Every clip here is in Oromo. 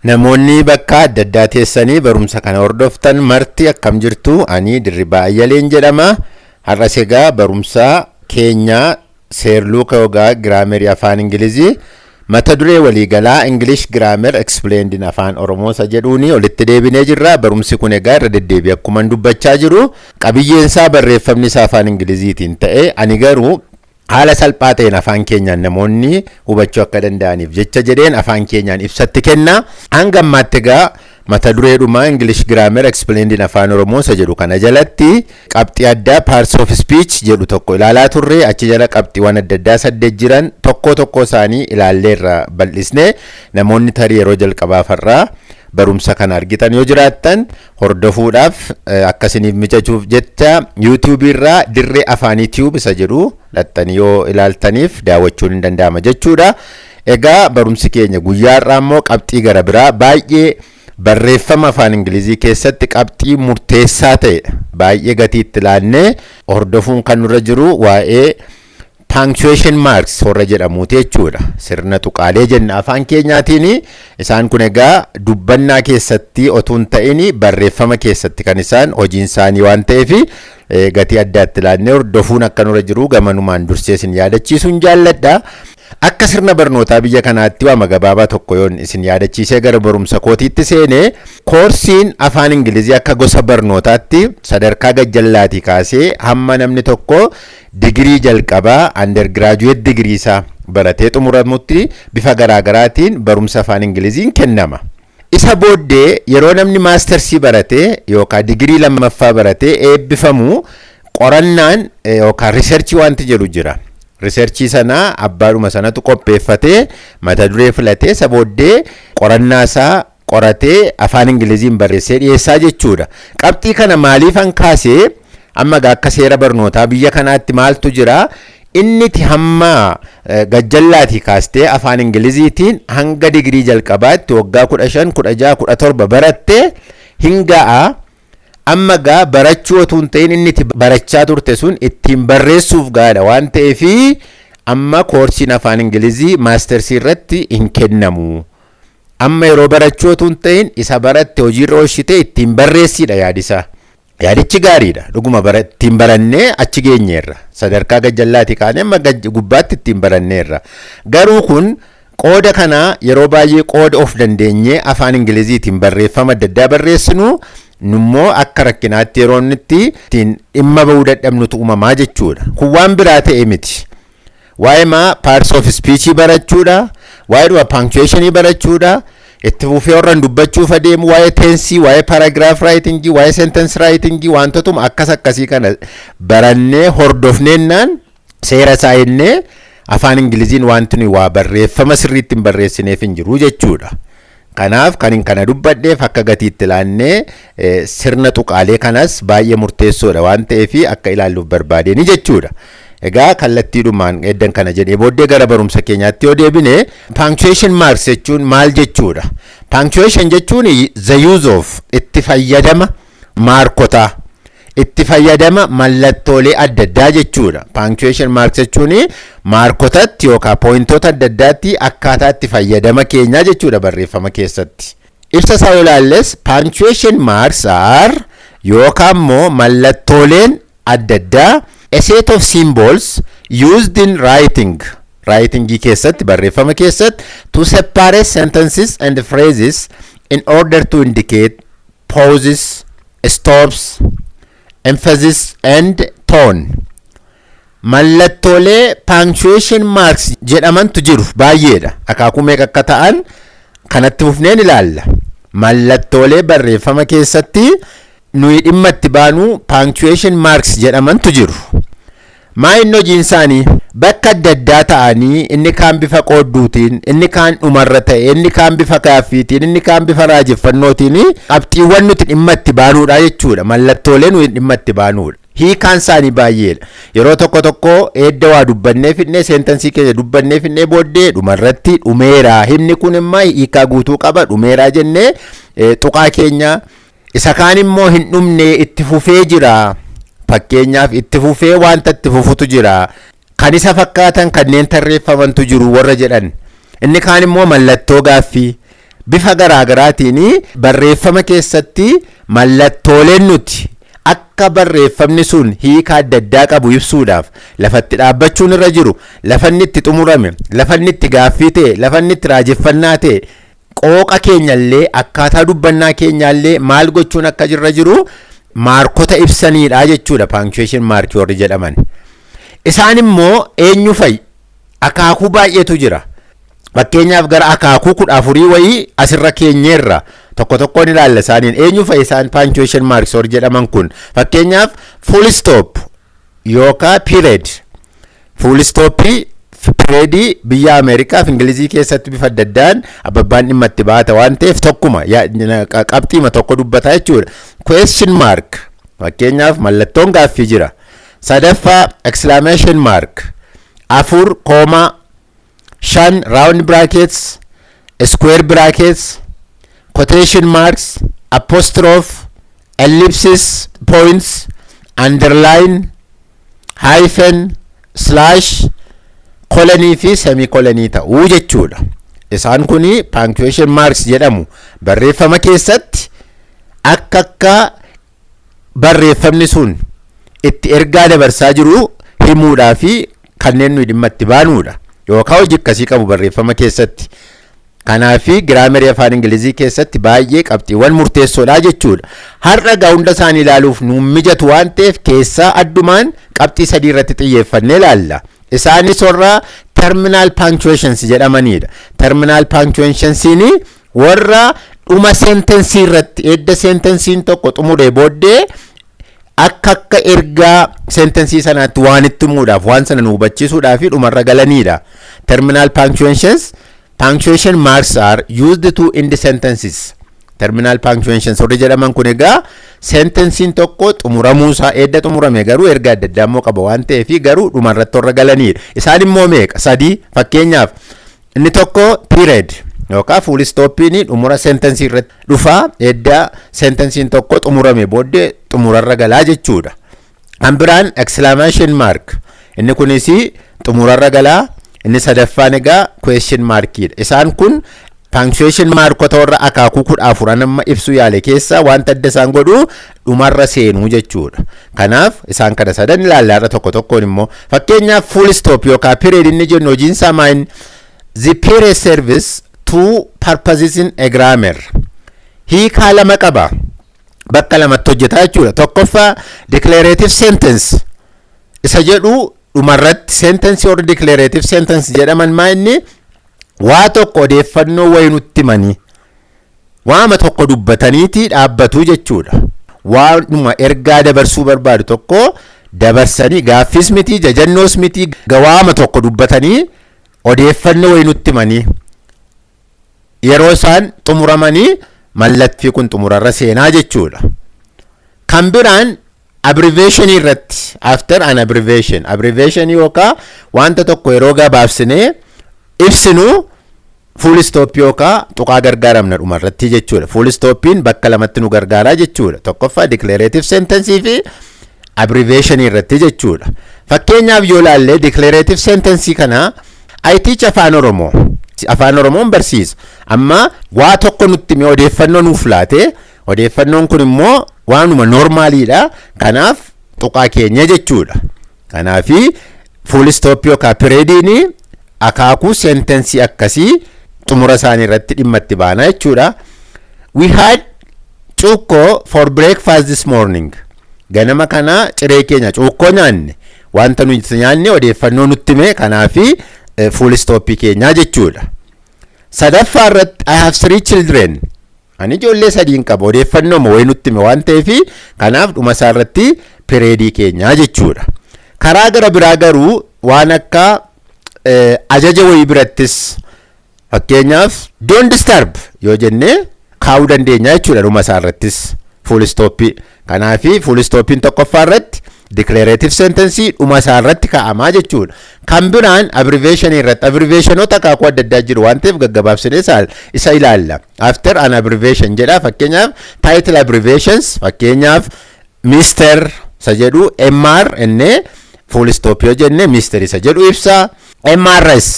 Namoonni bakka adda addaa teessanii barumsa kana hordoftan marti akkam jirtu ani Dirribaa Ayyaleen jedhama. Har'as egaa barumsa keenya seerluuka yookaan giraamerii afaan Ingilizii mata duree waliigalaa English Grammar Explained in Afaan Oromoo isa jedhuuni olitti deebinee jirra. Barumsi kun egaa irra deddeebi'ee akkuma dubbachaa jiru qabiyyeen isaa barreeffamni isaa afaan Ingiliziitiin ta'e ani garuu haala salphaa ta'een afaan keenyaan namoonni hubachuu akka danda'aniif jecha jedheen afaan keenyaan ibsatti kenna. Hanga ammaatti egaa mata dureedhuma English Grammar Explained in Afaan Oromoo isa jedhu kana jalatti qabxii addaa Parts of Speech jedhu tokko ilaalaa turre. Achi jala qabxiiwwan adda addaa 8 jiran tokko isaanii ilaalleerra bal'isne. Namoonni tarii yeroo jalqabaafarraa barumsa kana argitan yoo jiraattan hordofuudhaaf akkasiniif mijachuuf jecha YouTube irraa Dirree Afaanii Tube isa jedhu lattanii yoo ilaaltaniif daawwachuun hin danda'ama jechuudha. Egaa barumsi keenya guyyaa irraa immoo qabxii gara biraa baay'ee barreeffama afaan Ingilizii keessatti qabxii murteessaa ta'e baay'ee gatiitti ilaannee hordofuun kan nurra jiru waa'ee punctuation marks warra jedhamuuti jechuudha. Sirna tuqaalee jenna afaan keenyaatiin. Isaan kun egaa dubbannaa keessatti otoo hin ta'in barreeffama keessatti kan isaan hojiin isaanii waan ta'eef gatii addaatti ilaannee hordofuun akka nurra jiru gamanumaan dursee isin yaadachiisuun jaalladha. Akka sirna barnootaa biyya kanaatti waama gabaabaa tokko yoon isin yaadachiisee gara barumsa kootiitti seenee koorsiin afaan Ingilizii akka gosa barnootaatti sadarkaa gajjallaatii kaasee hamma namni tokko digirii jalqabaa undergraduate digirii isaa baratee xumuramutti bifa garaagaraatiin barumsa afaan Ingiliziin kennama. Isa booddee yeroo namni maastersii baratee yookaan digirii lammaffaa baratee eebbifamu qorannaan yookaan riisarchii wanti jedhu jira. Riisarchii sana abbaadhuma sanatu qopheeffatee mata duree filatee isa booddee qorannaa isaa qoratee afaan Ingiliziin barreessee dhiyeessaa jechuudha. Qabxii kana maaliifan kaasee amma akka seera barnootaa biyya kanaatti maaltu jira? Inni hamma gajjallaatii kaastee afaan Ingiliziitiin hanga digirii jalqabaatti waggaa 15, 16, 17 barattee hin ga'a. Amma gaa barachuu otoo hin ta'in inni barachaa turte sun ittiin barreessuuf gaadha waan ta'eef amma koorsiin afaan Ingilizii maastersii irratti hin kennamu. Amma yeroo barachuu otoo hin ta'in isa baratte hojiirra oolchite ittiin barreessiidha yaadisa. Yaadichi gaariidha. Dhuguma ittiin barannee achi geenyeerra. Sadarkaa gajjallaatii kaanee amma gubbaatti ittiin baranneerra. Garuu kun qooda kana yeroo baay'ee qooda of dandeenyee afaan Ingiliziitiin barreeffama adda addaa barreessinu nummoo akka rakkinaatti yeroo itti ittiin dhimma bahuu dadhabnutu uumamaa jechuudha. Kun waan biraa ta'e miti. Waa'ee parts of speech barachuudha, waa'ee punctuation barachuudha, itti fufee warran dubbachuuf adeemu waa'ee tensii, waa'ee paragraph writing, waa'ee sentence writing wantootuma akkasii kana barannee hordofneennaan seera isaa ennee afaan Ingiliziin wanti nuyi waa barreeffama sirriitti hin barreessineef hin jiru jechuudha. Kanaaf kan kana dubbadheef akka gatiitti ilaannee sirna tuqaalee kanas baay'ee murteessoodha waan ta'eef akka ilaalluuf barbaadeni jechuudha. Egaa kallattiidhumaan eddan kana jedhee booddee gara barumsa keenyaatti yoo deebine punctuation marks jechuun maal jechuudha? Punctuation jechuun the use of itti fayyadama maarkotaa itti fayyadama mallattoolee adda addaa jechuudha. Punctuation marks jechuun maarkotatti yookaan pooyintoota adda addaatti akkaataa itti fayyadama keenyaa jechuudha barreeffama keessatti. Ibsa isaa yoo ilaalles punctuation marks are yookaan immoo mallattooleen adda addaa a set of symbols used in writing keessatti barreeffama keessatti to separate sentences and phrases in order to indicate pauses, stops, emphasis and tone. Mallattoolee punctuation marks jedhamantu jiru baay'eedha. Akaakuu meeqa akka ta'an kanatti fufneen ilaalla. Mallattoolee barreeffama keessatti nuyi dhimma itti baanu punctuation marks jedhamantu jiru. Maayinni hojiin isaanii bakka adda addaa ta'anii inni kaan bifa qoodduutiin, inni kaan dhumarra ta'e, inni kaan bifa gaaffiitiin, inni kaan bifa raajeffannootiin qabxiiwwan nuti dhimma itti baanuudha jechuudha. Mallattoolee nuyi dhimma itti baanuudha. Hiikaan isaanii baay'eedha. Yeroo tokko edda waa dubbannee fidnee seentensii keessa dubbannee fidnee booddee dhumarratti dhumeera. Himni kun immoo hiikaa guutuu qaba dhumeera jennee tuqaa keenya isa kaan immoo hin dhumne itti fufee jira. Fakkeenyaaf itti fufee wanta itti fufutu jira. kan isa fakkaatan kanneen tarreeffamantu jiru warra jedhan. Inni kaan immoo mallattoo gaaffii bifa garaagaraatiin barreeffama keessatti mallattooleen nuti akka barreeffamni sun hiika adda addaa qabu ibsuudhaaf lafatti dhaabbachuun irra jiru, lafanni itti xumurame, lafanni itti gaaffii ta'e, lafanni itti raajeffannaa ta'e, qooqa keenyallee akkaataa dubbannaa keenyallee maal gochuun akka jirra jiru maarkota ibsaniidha jechuudha punctuation mark warri jedhaman. Isaan immoo eenyu fa'i akaakuu baay'eetu jira. Fakkeenyaaf gara akaakuu 14 wayii asirra keenyeerra tokko tokkoon ilaalla isaaniin eenyu fa'i isaan punctuation marks warri jedhaman kun. Fakkeenyaaf full stop yookaan period. Full stop period biyya Ameerikaa fi Ingilizii keessatti bifa adda addaan abbaan dhimma itti baata waan ta'eef tokkuma qabxiima tokko dubbataa jechuudha. Question mark fakkeenyaaf mallattoon gaaffii jira. Sadaffaa exclamation mark, afur koomaa, shan round brackets, square brackets, quotation marks, apostrophe, ellipsis, points, underline, hyphen, slash, colony fi semicolony ta'uu jechuudha. Isaan kuni punctuation marks jedhamu. Barreeffama keessatti akka barreeffamni sun itti ergaa dabarsaa jiru himuudhaa fi kanneen nuyi dhimma itti baanuudha. Yookaan hojii akkasii qabu barreeffama keessatti. Kanaafi giraamerii afaan Ingilizii keessatti baay'ee qabxiiwwan murteessoodha jechuudha. Har'a gaa hunda isaanii ilaaluuf nuun mijatu waan ta'eef keessaa addumaan qabxii sadii irratti xiyyeeffannee ilaalla. Isaanis warra terminal punctuations jedhamanidha. Terminal punctuationsiin warra dhuma sentensii irratti edda sentensiin tokko xumuree booddee akka ergaa sentensii sanaatti waan itti himuudhaaf waan sana nu hubachiisuudhaaf dhumarra galanidha. Terminal punctuation marks are used to end sentences. Terminal punctuations warri jedhaman kun egaa sentensiin tokko xumuramuusaa edda xumurame garuu ergaa adda addaa immoo qaba waan ta'eef garuu dhumarratti warra galanidha. Isaan immoo meeqa? Sadii. Fakkeenyaaf inni tokko period yookaan full stoppiin dhumura sentensii irratti dhufaa edda sentensiin tokko xumurame booddee xumurarra galaa jechuudha. Kan biraan exclamation mark inni kunis xumurarra galaa. Inni sadaffaan egaa question markidha. Isaan kun punctuation markota warra akaakuu 14 amma ibsu yaale keessa wanta adda isaan godhu dhumarra seenuu jechuudha. Kanaaf isaan kana sadan ilaallaarra tokko tokkoon immoo fakkeenyaaf full stop yookaan period inni jennu hojiin isaa maal? The period serves two purposes in a grammar. Hiikaa lama qaba. Bakka lamatti hojjetaa jechuudha. Tokkoffaa declarative sentence isa jedhu dhumarratti sentence or declarative sentence jedhaman maa'inni waa tokko odeeffannoo wayii nutti himanii waama tokko dubbataniiti dhaabbatu jechuudha. Waanuma ergaa dabarsuu barbaadu tokko dabarsanii gaaffis miti jajannoos miti waama tokko dubbatanii odeeffannoo wayii nutti himanii yeroo isaan xumuramanii mallattii kun xumurarra seenaa jechuudha. Kan biraan abbreviation irratti after an abbreviation yookaan wanta tokko yeroo gabaabsinee ibsinu full stop yookaan tuqaa gargaaramna dhumarratti jechuudha. Full stoppiin bakka lamatti nu gargaaraa jechuudha. Tokkoffaa declarative sentence fi abbreviation irratti jechuudha. Fakkeenyaaf yoo ilaalle declarative sentence kana I teach afaan Oromoo. Afaan Oromoon barsiisa. Amma waa tokko nutti mee odeeffannoo nuuf laate odeeffannoon kun immoo waanuma normaaliidha. Kanaaf tuqaa keenya jechuudha. Kanaafi full stop yookaan periodiin akaakuu sentensii akkasii xumura isaanii irratti dhimma itti baana jechuudha. We had cuukkoo for breakfast this morning. Ganama kana ciree keenya cuukkoo nyaanne. Wanta nuti nyaanne odeeffannoo nutti mee kanaafi full stop keenya jechuudha. Sadaffaa irratti I have 3 children. Ani ijoollee sadiin qaba odeeffannoo wayii nutti hime waan ta'eef kanaaf dhuma isaa irratti periodii keenya jechuudha. Karaa gara biraa garuu waan akka ajaja wayii birattis fakkeenyaaf don't disturb yoo jennee kaa'uu dandeenya jechuudha dhuma isaa irrattis full stop. Kanaafi full stoppiin tokkoffaa irratti declarative sentence dhuma isaa irratti kaa'amaa jechuudha. Kan biraan abbreviation irratti abbreviationota akaakuu adda addaa jiru waan ta'eef gaggabaabsinee isa ilaalla. After an abbreviation jedha fakkeenyaaf title abbreviations fakkeenyaaf Mr. isa jedhu MR innee full stop yoo jenne mystery isa jedhu ibsa. MRS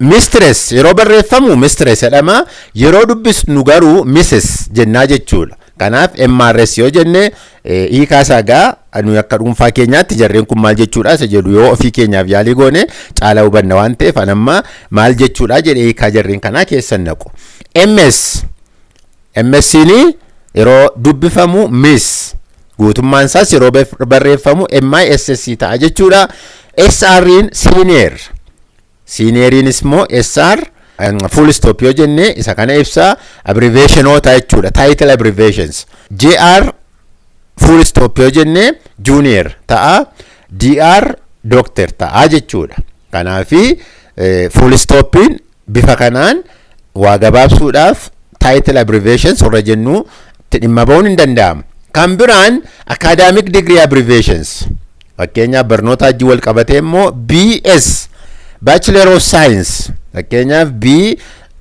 mistress yeroo barreeffamu mistress jedhama, yeroo dubbisnu garuu Mrs jennaa jechuudha. Kanaaf MRS yoo jenne hiikaasaa gaa anu akka dhuunfaa keenyaatti jarreen kun maal jechuudha isa jedhu yoo ofii keenyaaf yaalii goone caalaa hubanna waan ta'eef anamma maal jechuudha jedhee hiikaa jarreen kanaa keessan naqu. MS'n yeroo dubbifamu Miss guutummaan isaas yeroo barreeffamu MISS ta'a jechuudha. SR'n senioriin immoo SR full stop yoo jenne isa kana ibsa abbreviationoota jechuudha, title abbreviations. JR full stop yoo jenne junior ta'a, DR doctor ta'a jechuudha. Kanaafi full stopin bifa kanaan waa gabaabsuudhaaf title abbreviations warra jennu dhimma ba'uun hin danda'amu. Kan biraan academic degree abbreviations, fakkeenyaaf barnoota hajji wal qabatee immoo BS Bachelor of Science, fakkeenyaaf B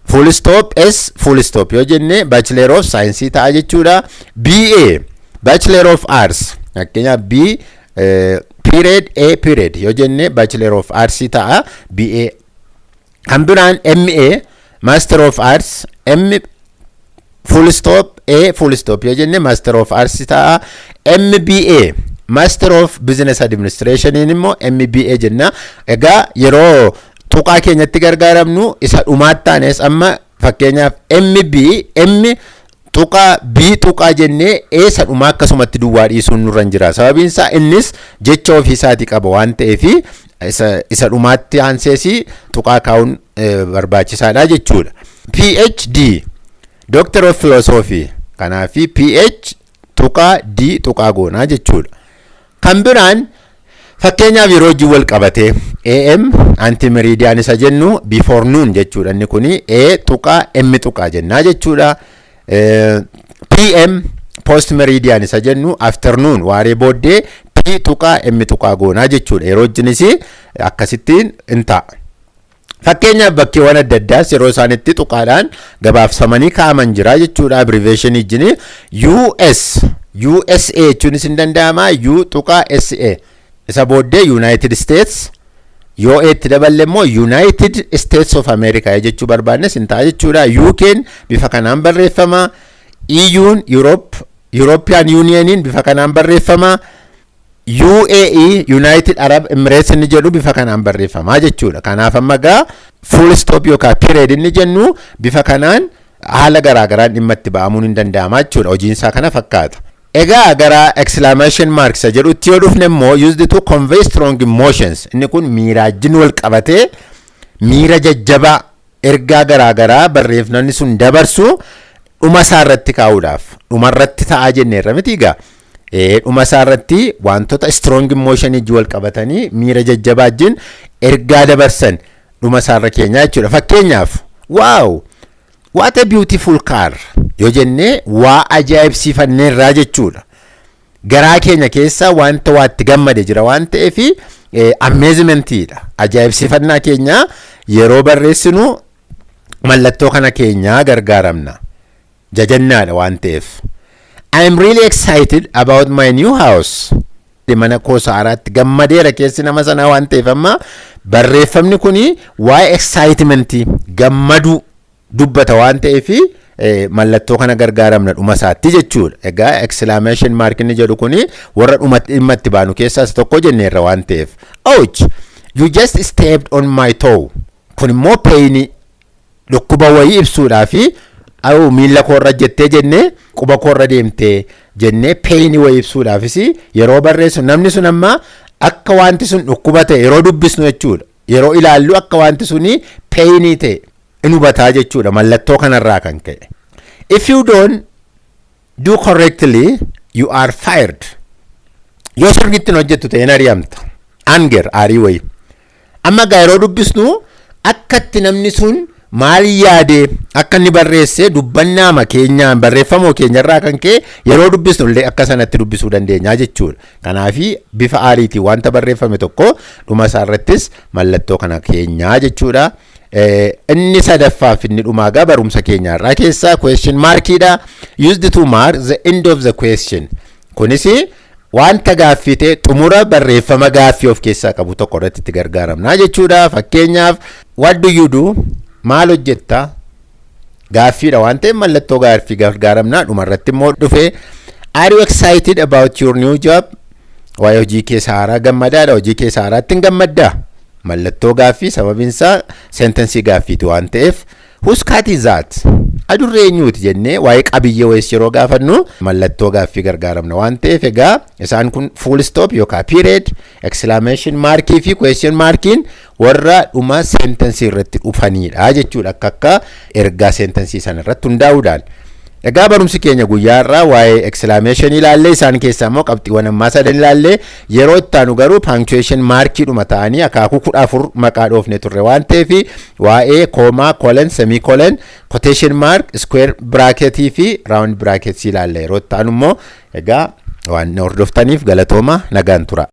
full stop S full stop yoo jenne Bachelor of Science ta'a jechuudha. BA Bachelor of Arts, fakkeenyaaf B period A period yoo jenne Bachelor of Arts ta'a BA. Kan biraan MA Master of Arts, M full stop A full stop yoo jenne Master of Arts ta'a. MBA Master of Business Administration immoo MBA jenna. Egaa yeroo tuqaa keenyatti gargaaramnu isa dhumaataanes amma fakkeenyaaf M tuqaa B tuqaa jennee isa dhumaa akkasumatti duwwaa dhiisuun nurra jira. Sababiin isaa innis jecha ofii isaatii qaba waan ta'eef isa dhumaatti hanseesi tuqaa kaa'uun barbaachisaadha jechuudha. PhD Doctor of Philosophy, kanaafi PH tuqaa D tuqaa goonaa jechuudha. Kan biraan fakkeenyaaf yeroo hojii wal qabate AM anti-meridian isa jennu before noon jechuudha. Inni kuni A tuqaa M tuqaa jennaa jechuudha. PM post meridian isa jennu afternoon waaree booddee P tuqaa M tuqaa goonaa jechuudha. Yeroo hojiinis akkasittiin hin ta'a. Fakkeenyaaf bakkeewwan adda addaas yeroo isaanitti tuqaadhaan gabaabsamanii kaa'aman jira jechuudha. Abbreviation ijjini USA jechuunis hin danda'ama. U tuqaa SA isa booddee United States yoo itti daballe immoo United States of America jechuu barbaannes hin ta'a jechuudha. UK'n bifa kanaan barreeffama. EU'n European Union'n bifa kanaan barreeffama. UAE United Arab Emirates inni jedhu bifa kanaan barreeffama jechuudha. Kanaaf amma gaa full stop yookaan period inni jennu bifa kanaan haala garaagaraan dhimma itti ba'amuun hin danda'ama jechuudha. Hojiin isaa kana fakkaata. Egaa gara exclamation marks jedhutti yoo dhufne immoo used to convey strong emotions. Inni kun miiraajin wal qabatee miira jajjabaa ergaa garaagaraa barreeffamni sun dabarsu dhuma isaa irratti kaa'uudhaaf dhuma irratti ta'aa jenneerra miti egaa. Dhuma isaa irratti wantoota strong emotion ijji wal qabatanii miira jajjabaajin ergaa dabarsan dhuma isaa irra keenyaa jechuudha. Fakkeenyaaf wow what a beautiful car yoo jenne waa ajaa'ibsiifanneerraa jechuudha. Garaa keenya keessa wanta waatti gammade jira waan ta'eef amazementiidha. Ajaa'ibsiifannaa keenya yeroo barreessinu mallattoo kana keenyaa gargaaramna. Jajannaadha waan ta'eef. I am really excited about my new house. Mana koo haaraatti gammadeera keessi nama sanaa waan ta'eef amma barreeffamni kuni waa'ee excitementii gammaduu dubbata waan ta'eef mallattoo kana gargaaramna dhuma isaatti jechuudha. Egaa exclamation mark inni jedhu kuni warra dhuma itti baanu keessaa isa tokko jenneerra waan ta'eef. Ouch! You just stepped on my toe. Kun immoo pain dhukkuba wayii ibsuudhaafi miila koorra jettee jennee quba koorra deemtee jennee pain wayii ibsuudhaafis yeroo barreessu namni sun amma akka wanti sun dhukkuba ta'e yeroo dubbisnu jechuudha. Yeroo ilaallu akka wanti suni pain ta'e in hubataa jechuudha mallattoo kanarraa kan ka'e. If you don't do correctly you are fired. Yoo sirriitti hojjettu ta'e hin ari'amta. Anger aarii wayii. Amma gaa yeroo dubbisnu akkatti namni sun maal yaade akka inni barreesse dubbannaama keenyaan barreeffamoo keenyarraa kan ka'e yeroo dubbisnu illee akka sanatti dubbisuu dandeenya jechuudha. Kanaafi bifa aariitiin wanta barreeffame tokko dhuma isaa irrattis mallattoo kana keenyaa jechuudha. Inni sadaffaaf inni dhumaa gaa barumsa keenyarraa keessaa question markiidha. Used to mark the end of the question. Kunis wanta gaaffii ta'e xumura barreeffama gaaffii of keessaa qabu tokko irratti itti gargaaramna jechuudha. Fakkeenyaaf what do you do? Maal hojjetta? Gaaffiidha waan ta'eef mallattoo gaaffii gargaaramna. Dhuma irratti immoo dhufe are you excited about your new job? Waa'ee hojii kee haaraa gammadaadha. Hojii kee haaraatti hin gammaddaa? Mallattoo gaaffii sababiinsaa seentensii gaaffiiti waan ta'eef whose cat is that? Adurree eenyuuti jennee waa'ee qabiyyee wayis yeroo gaafannu mallattoo gaaffii gargaaramna waan ta'eef egaa isaan kun full stop yookaan period, exclamation markii fi question markiin warra dhuma seentensii irratti dhufanidha jechuudha akka ergaa seentensii sana irratti hundaa'uudhaan. Egaa barumsi keenya guyyaa irraa waa'ee exclamation ilaallee isaan keessaa immoo qabxiiwwan ammaa sadan ilaallee yeroo itti aanu garuu punctuation markii dhuma ta'anii akaakuu 14 maqaa dhoofne turre waan ta'eef waa'ee comma, colon, semicolon, quotation mark, square bracket fi round brackets ilaalle yeroo itti aanu immoo egaa waan hordoftaniif galatooma nagaan tura.